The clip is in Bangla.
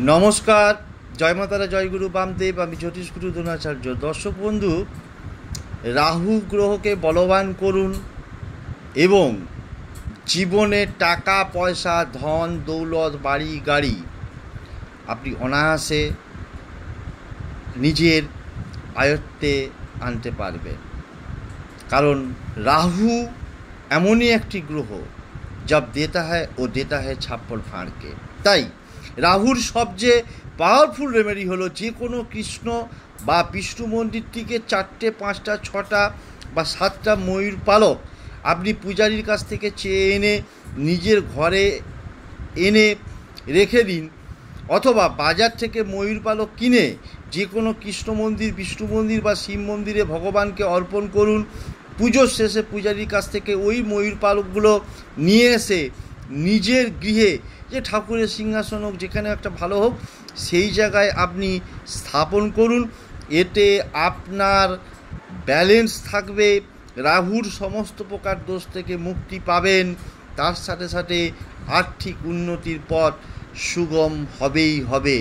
নমস্কার, জয় মাতারা, জয় গুরু বামদেব। আমি জ্যোতিষগুরু দ্রোণাচার্য। দর্শক বন্ধু, রাহু গ্রহকে বলবান করুন এবং জীবনে টাকা পয়সা, ধন দৌলত, বাড়ি গাড়ি আপনি অনায়াসে নিজের আয়ত্তে আনতে পারবেন। কারণ রাহু এমনই একটি গ্রহ जब देता है वो देता है ছাপ্পড় ফাঁড়কে। তাই রাহুর সবচেয়ে পাওয়ারফুল রেমেডি হলো যে কোনো কৃষ্ণ বা বিষ্ণু মন্দিরটিকে 4টে 5টা 6টা বা 7টা ময়ূর পালক আপনি পূজারীর কাছ থেকে চেয়ে এনে নিজের ঘরে এনে রেখে দিন, অথবা বাজার থেকে ময়ূর পালক কিনে যে কোনো কৃষ্ণ মন্দির, বিষ্ণু মন্দির বা শিব মন্দিরে ভগবানকে অর্পণ করুন। পুজোর শেষে পূজারীর কাছ থেকে ওই ময়ূর পালকগুলো নিয়ে এসে নিজের গৃহে, যে ঠাকুরের সিংহাসন হোক, যেখানে একটা ভালো হোক, সেই জায়গায় আপনি স্থাপন করুন। এতে আপনার ব্যালেন্স থাকবে, রাহুর সমস্ত প্রকার দোষ থেকে মুক্তি পাবেন, তার সাথে সাথে আর্থিক উন্নতির পথ সুগম হবেই হবে।